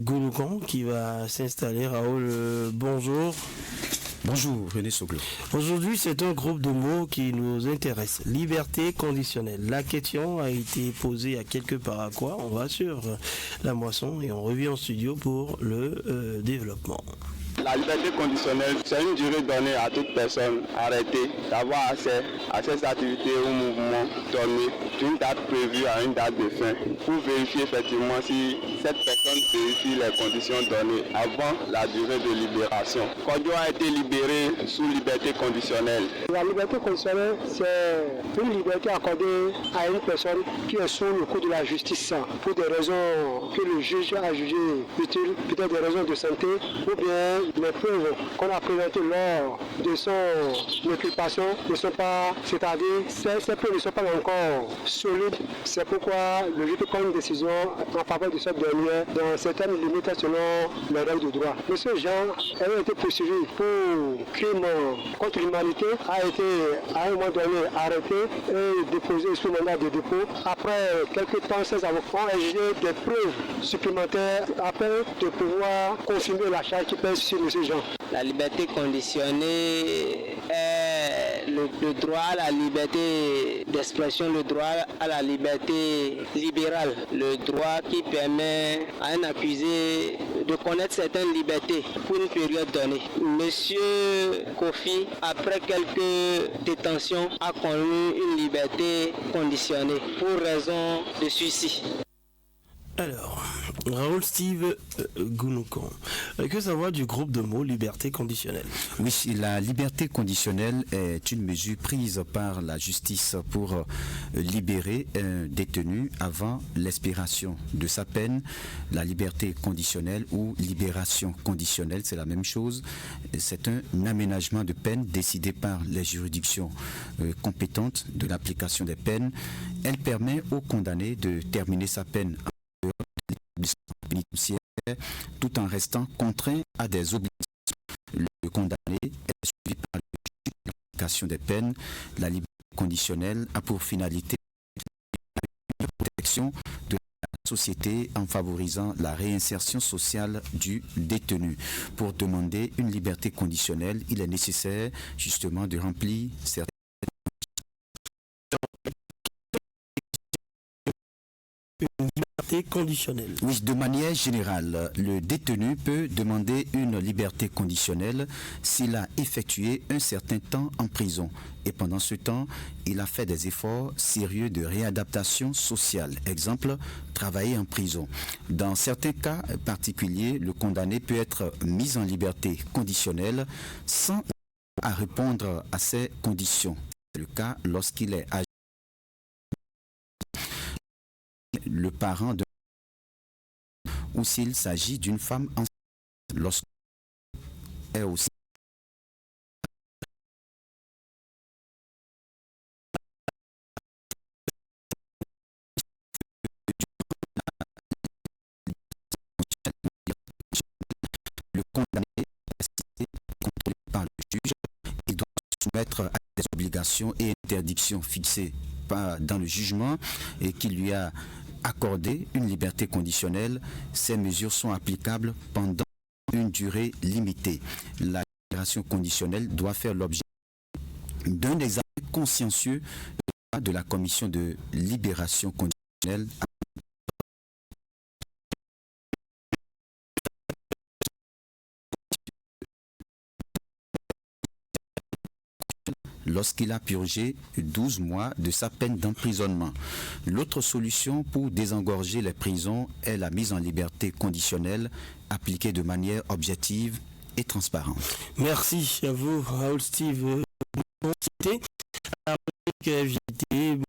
Gouloukan qui va s'installer. Raoul, bonjour. Bonjour René Soglo. Aujourd'hui, c'est un groupe de mots qui nous intéresse. Liberté conditionnelle. La question a été posée à quelque part à quoi. On va sur la moisson et on revient en studio pour le développement. La liberté conditionnelle, c'est une durée donnée à toute personne arrêtée d'avoir accès à ces activités ou mouvements donnés d'une date prévue à une date de fin pour vérifier effectivement si cette personne vérifie les conditions données avant la durée de libération. Kodjo a été libéré sous liberté conditionnelle. La liberté conditionnelle, c'est une liberté accordée à une personne qui est sous le coup de la justice pour des raisons que le juge a jugées utiles, peut-être des raisons de santé ou bien les preuves qu'on a présentées lors de son occupation ne sont pas, c'est-à-dire ces preuves ne sont pas encore solides. C'est pourquoi le juge peut prendre une décision en faveur de cette dernière dans certaines limites selon les règles de droit. Monsieur Jean a été poursuivi pour crime contre l'humanité, a été à un moment donné arrêté et déposé sous mandat de dépôt. Après quelques temps, ces avocats ont exigé des preuves supplémentaires afin de pouvoir confirmer la charge qui pèse sur M. Jean. La liberté conditionnée est le droit à la liberté d'expression, le droit à la liberté libérale, le droit qui permet à un accusé de connaître certaines libertés pour une période donnée. Monsieur Kofi, après quelques détentions, a connu une liberté conditionnée pour raison de suicide. Alors, Raoul Steve Gouloukan, que savoir du groupe de mots liberté conditionnelle? Oui, la liberté conditionnelle est une mesure prise par la justice pour libérer un détenu avant l'expiration de sa peine. La liberté conditionnelle ou libération conditionnelle, c'est la même chose. C'est un aménagement de peine décidé par les juridictions compétentes de l'application des peines. Elle permet au condamné de terminer sa peine pénitentiaire tout en restant contraint à des obligations. Le condamné est suivi par le juge de l'application des peines. La liberté conditionnelle a pour finalité la protection de la société en favorisant la réinsertion sociale du détenu. Pour demander une liberté conditionnelle, il est nécessaire justement de remplir certaines conditionnelle. Oui, de manière générale, le détenu peut demander une liberté conditionnelle s'il a effectué un certain temps en prison et pendant ce temps, il a fait des efforts sérieux de réadaptation sociale. Exemple, travailler en prison. Dans certains cas particuliers, le condamné peut être mis en liberté conditionnelle sans à répondre à ces conditions. C'est le cas lorsqu'il est âgé. Le parent de ou s'il s'agit d'une femme enceinte, lorsqu'elle est aussi le condamné est contrôlé par le juge, il doit se soumettre à des obligations et interdictions fixées dans le jugement et qui lui a accordé une liberté conditionnelle. Ces mesures sont applicables pendant une durée limitée. La libération conditionnelle doit faire l'objet d'un examen consciencieux de la commission de libération conditionnelle. Lorsqu'il a purgé 12 mois de sa peine d'emprisonnement. L'autre solution pour désengorger les prisons est la mise en liberté conditionnelle appliquée de manière objective et transparente. Merci à vous, Raoul Steve.